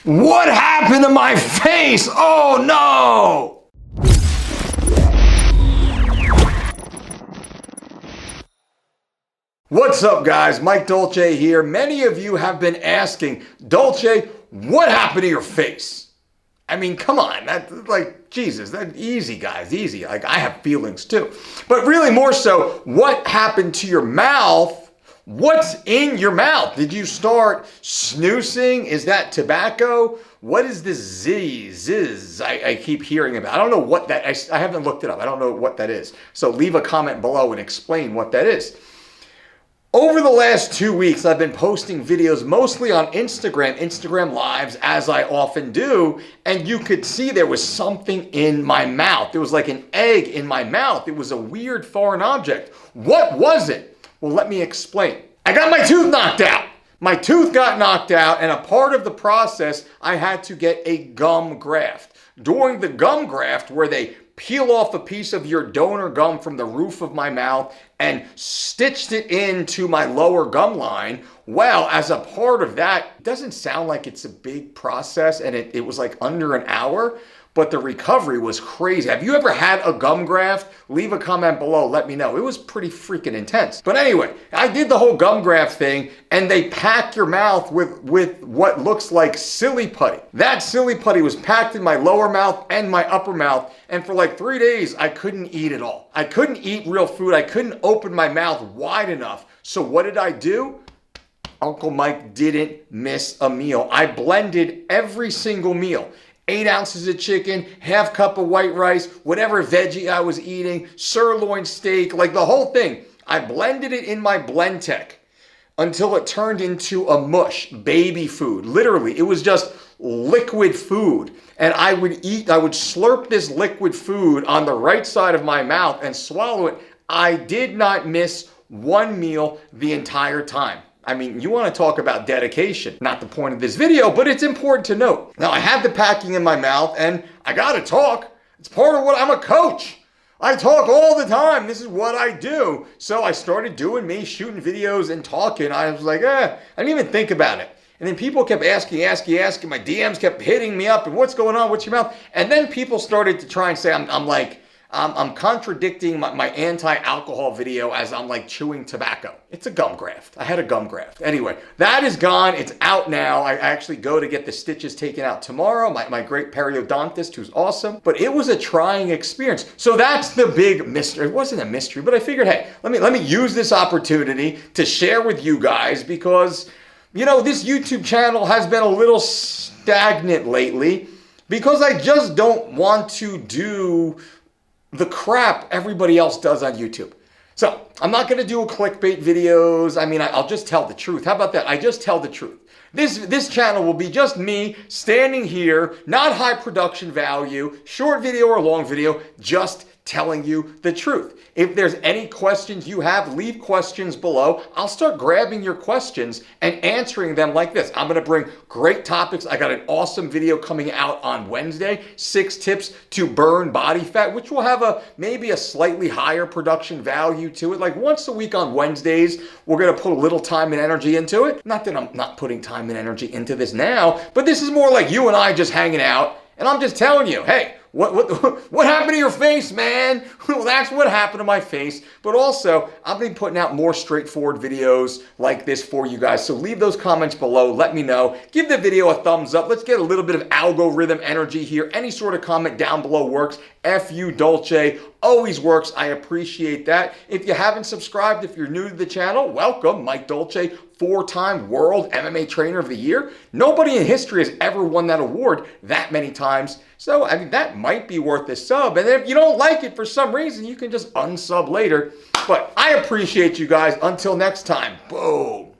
What happened to my face? Oh no! What's up guys, Mike Dolce here. Many of you have been asking, Dolce, what happened to your face? I mean, come on, that's like, Jesus, that's easy guys, easy. Like I have feelings too. But really more so, what happened to your mouth? What's in your mouth? Did you start snoozing? Is that tobacco? What is this ziz I keep hearing about? I don't know what that, I haven't looked it up. I don't know what that is. So leave a comment below and explain what that is. Over the last 2 weeks, I've been posting videos mostly on Instagram Lives, as I often do, and you could see there was something in my mouth. There was like an egg in my mouth. It was a weird foreign object. What was it? Well, let me explain. I got my tooth knocked out. My tooth got knocked out, and a part of the process, I had to get a gum graft. During the gum graft, where they peel off a piece of your donor gum from the roof of my mouth and stitched it into my lower gum line, well, as a part of that, it doesn't sound like it's a big process, and it was like under an hour, but the recovery was crazy. Have you ever had a gum graft? Leave a comment below, let me know. It was pretty freaking intense. But anyway, I did the whole gum graft thing, and they pack your mouth with what looks like silly putty. That silly putty was packed in my lower mouth and my upper mouth, and for like 3 days, I couldn't eat at all. I couldn't eat real food. I couldn't open my mouth wide enough. So what did I do? Uncle Mike didn't miss a meal. I blended every single meal. 8 ounces of chicken, half cup of white rice, whatever veggie I was eating, sirloin steak, like the whole thing. I blended it in my Blendtec until it turned into a mush, baby food. Literally, it was just liquid food. And I would slurp this liquid food on the right side of my mouth and swallow it. I did not miss one meal the entire time. I mean, you want to talk about dedication. Not the point of this video, but it's important to note. Now, I had the packing in my mouth, and I got to talk. It's part of what I'm a coach. I talk all the time. This is what I do. So I started doing me, shooting videos and talking. I was like, I didn't even think about it. And then people kept asking. My DMs kept hitting me up, and what's going on? What's your mouth? And then people started to try and say, I'm contradicting my anti-alcohol video as I'm like chewing tobacco. It's a gum graft. I had a gum graft. Anyway, that is gone. It's out now. I actually go to get the stitches taken out tomorrow. My great periodontist, who's awesome. But it was a trying experience. So that's the big mystery. It wasn't a mystery, but I figured, hey, let me use this opportunity to share with you guys because, you know, this YouTube channel has been a little stagnant lately because I just don't want to do the crap everybody else does on YouTube. So I'm not going to do clickbait videos. I mean, I'll just tell the truth. How about that? I just tell the truth. This channel will be just me standing here, not high production value, short video or long video, just telling you the truth. If there's any questions you have, leave questions below. I'll start grabbing your questions and answering them like this. I'm going to bring great topics. I got an awesome video coming out on Wednesday, 6 tips to burn body fat, which will have maybe a slightly higher production value to it. Like once a week on Wednesdays, we're going to put a little time and energy into it. Not that I'm not putting time and energy into this now, but this is more like you and I just hanging out. And I'm just telling you, hey, what happened to your face, man? Well, that's what happened to my face. But also, I've been putting out more straightforward videos like this for you guys. So leave those comments below. Let me know. Give the video a thumbs up. Let's get a little bit of algorithm energy here. Any sort of comment down below works. F.U. Dolce always works. I appreciate that. If you haven't subscribed, if you're new to the channel, welcome. Mike Dolce, 4-time World MMA Trainer of the Year. Nobody in history has ever won that award that many times. So, I mean, that might be worth a sub. And if you don't like it for some reason, you can just unsub later. But I appreciate you guys. Until next time, boom.